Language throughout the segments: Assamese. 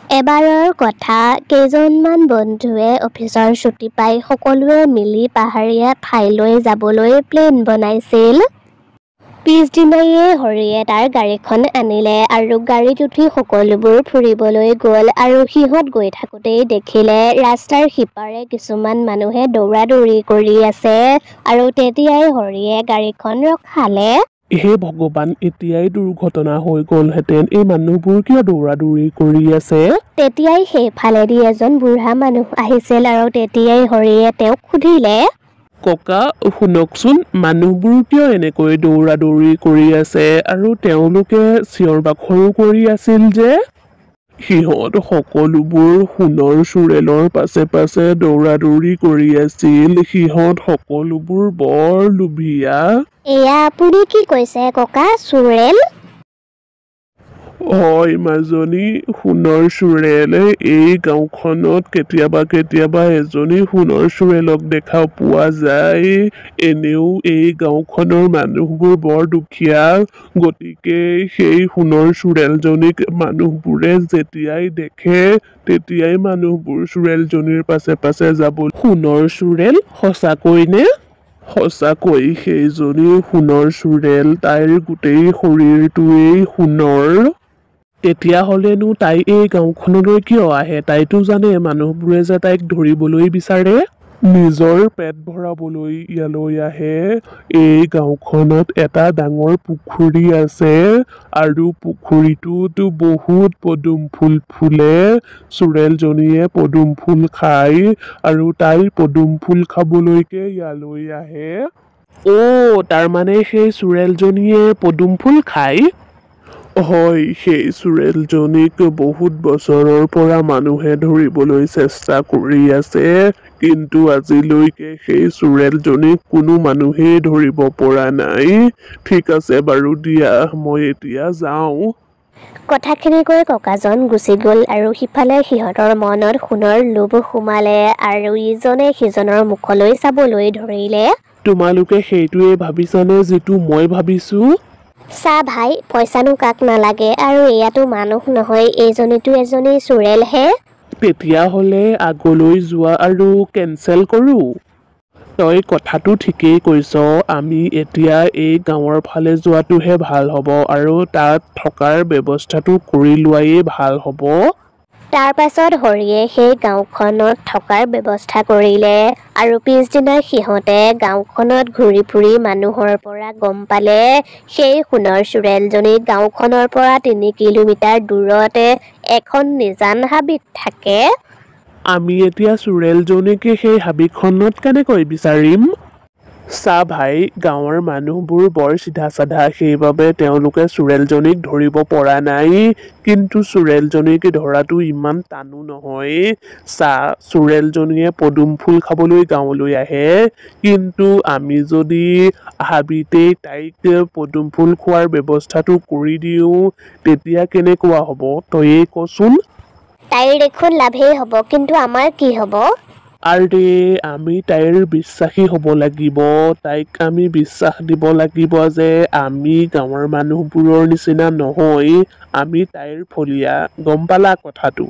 এবাৰৰ কথা, কেইজনমান বন্ধুৱে অফিচৰ ছুটী পাই সকলোৱে মিলি পাহাৰীয়া ঠাইলৈ যাবলৈ প্লেন বনাইছিল। পিছদিনায়ে হৰিয়ে তাৰ গাড়ীখন আনিলে আৰু গাড়ীত উঠি সকলোবোৰ ফুৰিবলৈ গ'ল আৰু সিহঁত গৈ থাকোঁতেই দেখিলে ৰাস্তাৰ সিপাৰে কিছুমান মানুহে দৌৰা-দৌৰি কৰি আছে আৰু তেতিয়াই হৰিয়ে গাড়ীখন ৰখালে। হে ভগৱান, এতিয়াই দুৰ্ঘটনা হৈ গ'লহেঁতেন। এই মানুহবোৰ কিয় দৌৰা-দৌৰি কৰি আছে? তেতিয়াই সেইফালেদি এজন বুঢ়া মানুহ আহিছিল আৰু তেতিয়াই হৰিয়ে তেওঁক সুধিলে, ককা শুনকচোন, মানুহবোৰ কিয় এনেকৈ দৌৰা-দৌৰি কৰি আছে আৰু তেওঁলোকে চিঞৰ-বাখৰো কৰি আছিল যে? সিহঁত সকলোবোৰ সোণৰ চোৰেলৰ পাছে পাছে দৌৰা-দৌৰি কৰি আছিল। সিহঁত সকলোবোৰ বৰ লোভীয়া। এয়া আপুনি কি কৈছে ককা? চোৰেল? হয় মাজনী, সোণৰ চোৰেলে এই গাঁওখনত কেতিয়াবা কেতিয়াবা এজনী সোণৰ চোৰেলক দেখা পোৱা যায়। এনেও এই গাঁওখনৰ মানুহবোৰ বৰ দুখীয়া, গতিকে সেই সোণৰ চোৰেলজনীক মানুহবোৰে যেতিয়াই দেখে তেতিয়াই মানুহবোৰ চোৰেলজনীৰ পাছে পাছে যাব। সোণৰ চোৰেল? সঁচাকৈনে? সঁচাকৈ সেইজনী সোণৰ চোৰেল। তাইৰ গোটেই শৰীৰটোৱেই সোণৰ। তেতিয়াহ'লেনো তাই এই গাঁওখনলৈ কিয় আহে? তাইতো জানে মানুহবোৰে যে তাইক ধৰিবলৈ বিচাৰে। নিজৰ পেট ভৰাবলৈ ইয়ালৈ আহে। এই গাঁওখনত এটা ডাঙৰ পুখুৰী আছে আৰু পুখুৰীটোত বহুত পদুম ফুল ফুলে। চোৰেলজনীয়ে পদুম ফুল খায় আৰু তাই পদুম ফুল খাবলৈকে ইয়ালৈ আহে। তাৰমানে সেই চোৰেলজনীয়ে পদুম ফুল খায়? হয়, সেই চোৰেলজনীক বহুত বছৰৰ পৰা মানুহে ধৰিবলৈ চেষ্টা কৰি আছে, কিন্তু আজিলৈকে সেই চোৰেলজনীক কোনো মানুহেই ধৰিব পৰা নাই। ঠিক আছে বাৰু দিয়া, মই এতিয়া যাওঁ। কথাখিনি কৈ ককাজন গুচি গ'ল আৰু সিফালে সিহঁতৰ মনত সোণৰ লোভ সোমালে আৰু ইজনে সিজনৰ মুখলৈ চাবলৈ ধৰিলে। তোমালোকে সেইটোৱে ভাবিছানে যিটো মই ভাবিছো? চা ভাই, পইচানো কাক নালাগে আৰু এয়াতো মানুহ নহয়, এইজনীতো এজনী চোৰেলহে। তেতিয়াহ'লে আগলৈ যোৱা আৰু কেনচেল কৰো। তই কথাটো ঠিকেই কৈছ। আমি এতিয়া এই গাঁৱৰ ফালে যোৱাটোহে ভাল হ'ব আৰু তাত থকাৰ ব্যৱস্থাটো কৰি লোৱাই ভাল হ'ব। তাৰ পাছত হৰিয়ে সেই গাঁওখনত থকাৰ ব্যৱস্থা কৰিলে আৰু পিছদিনা সিহঁতে গাঁওখনত ঘূৰি ফুৰি মানুহৰ পৰা গম পালে সেই সোণৰ চোৰেলজনী গাঁওখনৰ পৰা 3 কিলোমিটাৰ দূৰতে এখন নিজান হাবিত থাকে। আমি এতিয়া চোৰেলজনীক সেই হাবিখনত কেনেকৈ বিচাৰিম? চা ভাই, গাঁৱৰ মানুহবোৰ বৰ চিধা-চাধা, সেইবাবে তেওঁলোকে চোৰেলজনীক ধৰিব পৰা নাই। কিন্তু চোৰেলজনীক ধৰাটো ইমান টানো নহয়। চা, চোৰেলজনীয়ে পদুম ফুল খাবলৈ গাঁৱলৈ আহে, কিন্তু আমি যদি হাবিতেই তাইক পদুম ফুল খোৱাৰ ব্যৱস্থাটো কৰি দিওঁ তেতিয়া কেনেকুৱা হ'ব? তইয়ে কচোন। তাইৰ দেখোন লাভেই হ'ব, কিন্তু আমাৰ কি হ'ব? আৰে, আমি তাইৰ বিশ্বাসী হ'ব লাগিব। তাইক আমি বিশ্বাস দিব লাগিব যে আমি গাঁৱৰ মানুহবোৰৰ নিচিনা নহয়, আমি তাইৰ ফলীয়া। গম পালা কথাটো?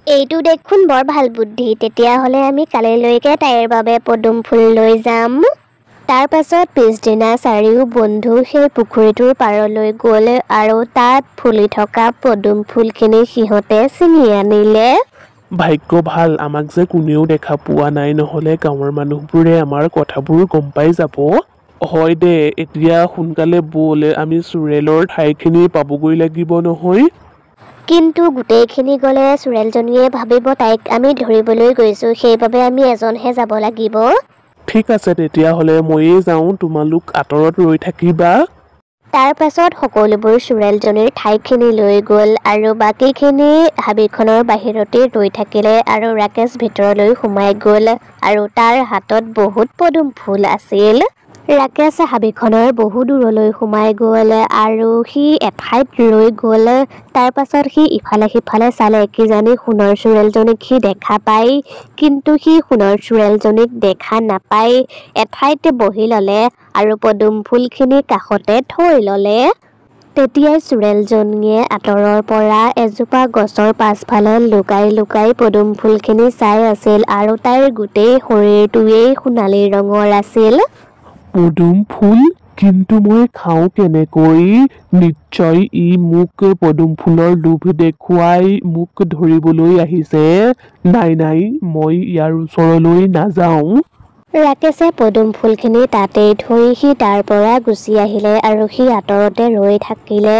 এইটো দেখোন বৰ ভাল বুদ্ধি। তেতিয়াহ'লে আমি কালিলৈকে তাইৰ বাবে পদুম ফুল লৈ যাম। তাৰ পাছত পিছদিনা চাৰিও বন্ধু সেই পুখুৰীটোৰ পাৰলৈ গ'ল আৰু তাত ফুলি থকা পদুম ফুলখিনি সিহঁতে ছিঙি আনিলে। ভাগ্য ভাল, আমাক যে কোনেও দেখা পোৱা নাই, নহ'লে গাঁৱৰ মানুহবোৰে আমাৰ কথাবোৰ গম পাই যাব। হয় দে, এতিয়া সোনকালে ব'ল, আমি চোৰেলৰ ঠাইখিনি পাবগৈ লাগিব নহয়। কিন্তু গোটেইখিনি গ'লে চোৰেলজনীয়ে ভাবিব তাইক আমি ধৰিবলৈ গৈছোঁ, সেইবাবে আমি এজনহে যাব লাগিব। ঠিক আছে, তেতিয়াহ'লে ময়েই যাওঁ, তোমালোক আঁতৰত ৰৈ থাকিবা। তাৰ পাছত সকলোবোৰ চোৰেলজনীৰ ঠাইখিনি লৈ গ'ল আৰু বাকীখিনি হাবিখনৰ বাহিৰতে ৰৈ থাকিলে আৰু ৰাকেশ ভিতৰলৈ সোমাই গ'ল আৰু তাৰ হাতত বহুত পদুম ফুল আছিল। ৰাকেশ হাবিখনৰ বহু দূৰলৈ সোমাই গ'ল আৰু সি এঠাইত ৰৈ গ'ল। তাৰ পাছত সি ইফালে সিফালে চালে, কিজানি সোণৰ চোৰেলজনীক সি দেখা পায়, কিন্তু সি সোণৰ চোৰেলজনীক দেখা নাপায়। এঠাইত বহি ল'লে আৰু পদুম ফুলখিনি কাষতে থৈ ল'লে। তেতিয়াই চোৰেলজনীয়ে আঁতৰৰ পৰা এজোপা গছৰ পাছফালে লুকাই লুকাই পদুম ফুলখিনি চাই আছিল আৰু তাইৰ গোটেই শৰীৰটোৱেই সোণালী ৰঙৰ আছিল। পদুম ফুল কিন্তু মই খাওঁ কেনেকৈ? নিশ্চয় ই মোক পদুম ফুলৰ লোভ দেখুৱাই মোক ধৰিবলৈ আহিছে। নাই নাই, মই ইয়াৰ ওচৰলৈ নাযাওঁ। ৰাকেশে পদুম ফুলখিনি তাতেই থৈ সি তাৰ পৰা গুচি আহিলে আৰু সি আঁতৰতে ৰৈ থাকিলে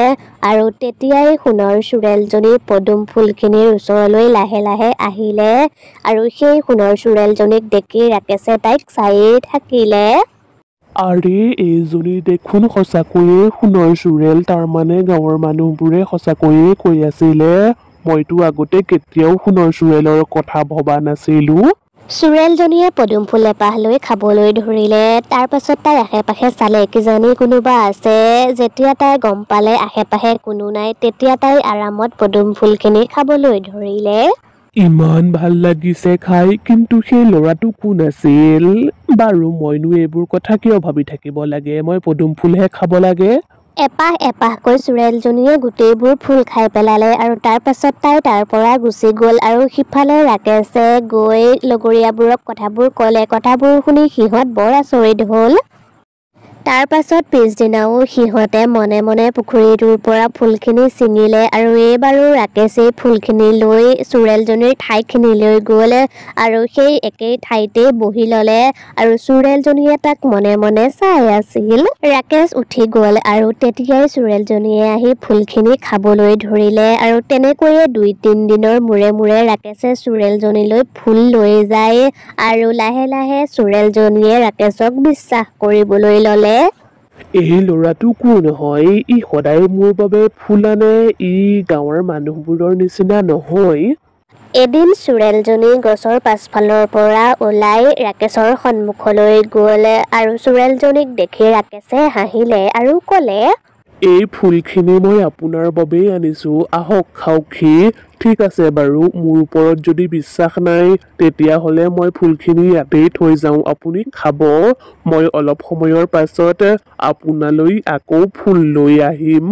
আৰু তেতিয়াই সোণৰ চোৰেলজনী পদুম ফুলখিনিৰ ওচৰলৈ লাহে লাহে আহিলে আৰু সেই সোণৰ চোৰেলজনীক দেখি ৰাকেশে তাইক চায়েই থাকিলে। আৰে এইজনী দেখোন সঁচাকৈয়ে সোণৰ চোৰেল। তাৰমানে গাঁৱৰ মানুহবোৰে সঁচাকৈয়ে কৈ আছিলে। মইতো আগতে কেতিয়াও সোণৰ চোৰেলৰ কথা ভবা নাছিলো। চোৰেলজনীয়ে পদুম ফুল এপাহ লৈ খাবলৈ ধৰিলে। তাৰ পাছত তাই আশে পাশে চালে কিজানি কোনোবা আছে। যেতিয়া তাই গম পালে আশে পাশে কোনো নাই তেতিয়া তাই আৰামত পদুম ফুলখিনি খাবলৈ ধৰিলে। ইমান ভাল লাগিছে খাই, কিন্তু সেই ল'ৰাটো কোন আছিল? বাৰু মইনো এইবোৰ কথা কিয় ভাবি থাকিব লাগে? মই পদুম ফুলহে খাব লাগে। এপাহ এপাহকৈ চোৰেলজনীয়ে গোটেইবোৰ ফুল খাই পেলালে আৰু তাৰ পাছত তাই তাৰ পৰা গুচি গ'ল আৰু সিফালে ৰাকেশে গৈ লগৰীয়াবোৰক কথাবোৰ ক'লে। কথাবোৰ শুনি সিহঁত বৰ আচৰিত হ'ল। তাৰ পাছত পিছদিনাও সিহঁতে মনে মনে পুখুৰীটোৰ পৰা ফুলখিনি ছিঙিলে আৰু এইবাৰো ৰাকেশে ফুলখিনি লৈ চোৰেলজনীৰ ঠাইখিনিলৈ গ'ল আৰু সেই একেই ঠাইতে বহি ল'লে আৰু চোৰেলজনীয়ে তাক মনে মনে চাই আছিল। ৰাকেশ উঠি গ'ল আৰু তেতিয়াই চোৰেলজনীয়ে আহি ফুলখিনি খাবলৈ ধৰিলে আৰু তেনেকৈয়ে ২-৩ দিনৰ মূৰে মূৰে ৰাকেশে চোৰেলজনীলৈ ফুল লৈ যায় আৰু লাহে লাহে চোৰেলজনীয়ে ৰাকেশক বিশ্বাস কৰিবলৈ ল'লে। এই ল'ৰাটো কোন হয়? ই সদায় মোৰ বাবে ফুল আনে। ই গাঁৱৰ মানুহবোৰৰ নিচিনা নহয়। এদিন চোৰেলজনী গছৰ পাছফালৰ পৰা ওলাই ৰাকেশৰ সন্মুখলৈ গ'ল আৰু চোৰেলজনীক দেখি ৰাকেশে হাঁহিলে আৰু ক'লে, এই ফুলখিনি মই আপোনাৰ বাবেই আনিছো। আহক খাওকহি। ঠিক আছে বাৰু, মোৰ ওপৰত যদি বিশ্বাস নাই তেতিয়াহ'লে মই ফুলখিনি ইয়াতেই থৈ যাওঁ। আপুনি খাব। মই অলপ সময়ৰ পাছত আপোনালৈ আকৌ ফুল লৈ আহিম।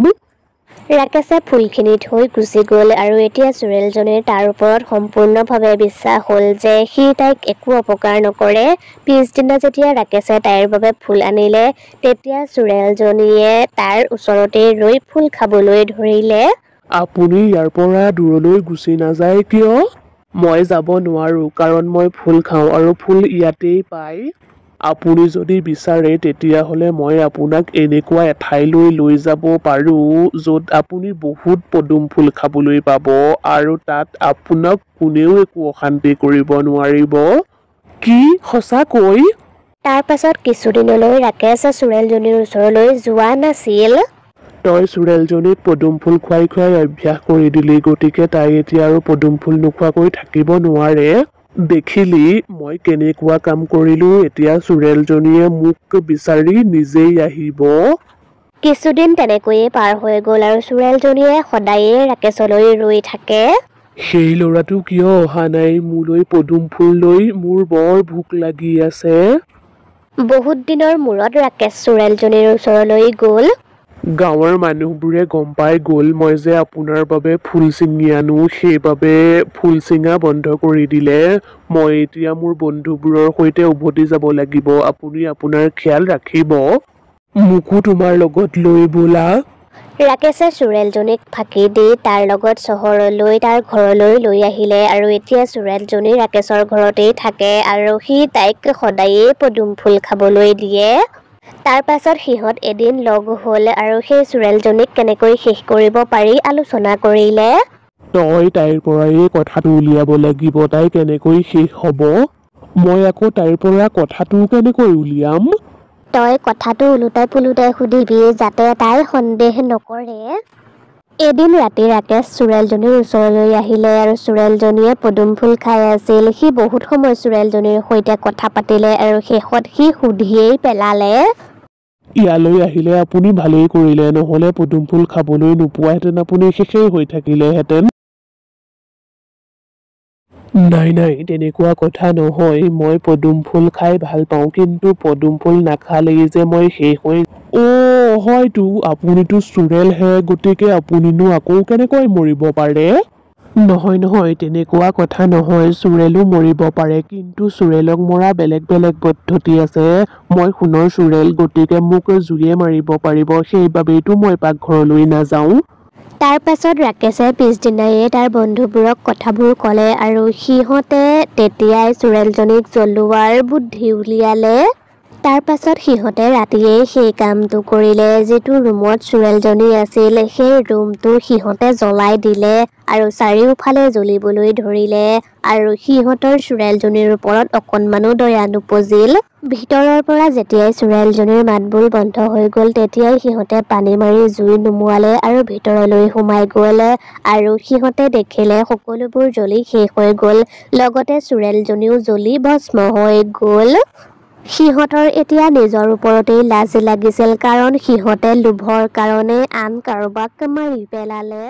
ৰাকেশে ফুলখিনি থৈ গুচি গ'ল আৰু এতিয়া চোৰেলজনীৰ তাৰ ওপৰত সম্পূৰ্ণভাৱে বিশ্বাস হ'ল যে সি তাইক একো অপকাৰ নকৰে। পিছদিনা যেতিয়া ৰাকেশে তাইৰ বাবে ফুল আনিলে তেতিয়া চোৰেলজনীয়ে তাৰ ওচৰতে ৰৈ ফুল খাবলৈ ধৰিলে। আপুনি ইয়াৰ পৰা দূৰলৈ গুচি নাযায় কিয়? মই যাব নোৱাৰো, কাৰণ মই ফুল খাওঁ আৰু ফুল ইয়াতেই পায়। আপুনি যদি বিচাৰে তেতিয়াহ'লে মই আপোনাক এনেকুৱা এঠাইলৈ লৈ যাব পাৰোঁ য'ত আপুনি বহুত পদুম ফুল খাবলৈ পাব আৰু তাত আপোনাক কোনেও একো অশান্তি কৰিব নোৱাৰিব। কি সঁচাকৈ? তাৰ পাছত কিছুদিনলৈ ৰাকেশ চোৰেলজনীৰ ওচৰলৈ যোৱা নাছিল। তই চোৰেলজনীক পদুম ফুল খুৱাই খুৱাই অভ্যাস কৰি দিলি, গতিকে তাই এতিয়া আৰু পদুম ফুল নোখোৱাকৈ থাকিব নোৱাৰে। দেখিলি মই কেনেকুৱা কাম কৰিলো? এতিয়া চোৰেলজনীয়ে মোক বিচাৰি নিজেই আহিব। কিছুদিন তেনেকৈয়ে পাৰ হৈ গ'ল আৰু চোৰেলজনীয়ে সদায়ে ৰাকেশলৈ ৰৈ থাকে। সেই ল'ৰাটো কিয় অহা নাই মোলৈ পদুম ফুল লৈ? মোৰ বৰ ভোক লাগি আছে। বহুত দিনৰ মূৰত ৰাকেশ চোৰেলজনীৰ ওচৰলৈ গ'ল। গাঁৱৰ মানুহবোৰে গম পাই গ'ল মই যে আপোনাৰ বাবে ফুল ছিঙি আনো, সেইবাবে ফুল ছিঙা বন্ধ কৰি দিলে। মই এতিয়া মোৰ বন্ধুবোৰৰ সৈতে উভতি যাব লাগিব। আপুনি আপোনাৰ খিয়াল ৰাখিব। মোকো তোমাৰ লগত লৈ ব'লা। ৰাকেশে চোৰেলজনীক ফাঁকি দি তাৰ লগত চহৰলৈ তাৰ ঘৰলৈ লৈ আহিলে আৰু এতিয়া চোৰেলজনী ৰাকেশৰ ঘৰতেই থাকে আৰু সি তাইক সদায়ে পদুম ফুল খাবলৈ দিয়ে। তাৰ পাছত সিহঁত এদিন লগ হ'ল আৰু সেই চোৰেলজনীক কেনেকৈ শেষ কৰিব পাৰি আলোচনা কৰিলে। তই তাইৰ পৰাই কথাটো উলিয়াব লাগিব। তাই কেনেকৈ শেষ হ'ব? মই আকৌ তাইৰ পৰা কথাটো কেনেকৈ উলিয়াম? তই কথাটো ওলোটাই পোলোটাই সুধিবি যাতে তাই সন্দেহ নকৰে। এদিন ৰাতি ৰাকেশ চোৰেলজনীৰ ওচৰলৈ আহিলে আৰু চোৰেলজনীয়ে পদুম ফুল খাই আছিল। সি বহুত সময় চোৰেলজনীৰ সৈতে কথা পাতিলে আৰু শেষত সি সুধিয়েই পেলালে। ইয়ালৈ আহিলে আপুনি ভালেই কৰিলে, নহ'লে পদুম ফুল খাবলৈ নোপোৱাহেঁতেন আপুনি শেষেই হৈ থাকিলেহেঁতেন। নাই নাই, তেনেকুৱা কথা নহয়। মই পদুম ফুল খাই ভাল পাওঁ, কিন্তু পদুম ফুল নাখালেই যে মই শেষ হৈ হয়তো আপুনিতো চুৰেল হে গতিকে আপুনিনো আকৌ কেনেকৈ মৰিব পাৰে নহয় তেনেকুৱা কথা নহয় চুৰেলো মৰিব পাৰে কিন্তু চুৰেলক মৰা বেলেগ বেলেগ পদ্ধতি আছে মই সোণৰ চুৰেল গতিকে মোক জুয়ে মাৰিব পাৰিব সেইবাবেইতো মই পাকঘৰলৈ নাযাওঁ তাৰ পাছত ৰাকেশে পিছদিনায়ে তাৰ বন্ধুবোৰক কথাবোৰ ক'লে আৰু সিহঁতে তেতিয়াই চুৰেলজনীক জ্বলোৱাৰ বুদ্ধি উলিয়ালে তাৰ পাছত সিহঁতে ৰাতিয়েই সেই কামটো কৰিলে যিটো ৰুমত চুৰেলজনী আছিল সেই ৰুমটো সিহঁতে জ্বলাই দিলে আৰু চাৰিওফালে জ্বলিবলৈ ধৰিলে আৰু সিহঁতৰ চুৰেলজনীৰ ওপৰত অকণমানো দয়া নপজিল ভিতৰৰ পৰা যেতিয়াই চুৰেলজনীৰ মাতবোৰ বন্ধ হৈ গ'ল তেতিয়াই সিহঁতে পানী মাৰি জুই নুমুৱালে আৰু ভিতৰলৈ সোমাই গ'ল আৰু সিহঁতে দেখিলে সকলোবোৰ জ্বলি শেষ হৈ গ'ল লগতে চুৰেলজনীও জ্বলি ভস্ম হৈ গ'ল সিহঁতৰ এতিয়া নিজৰ ওপৰতেই লাজ লাগিছিল কাৰণ সিহঁতে লোভৰ কাৰণে আন কাৰোবাক মাৰি পেলালে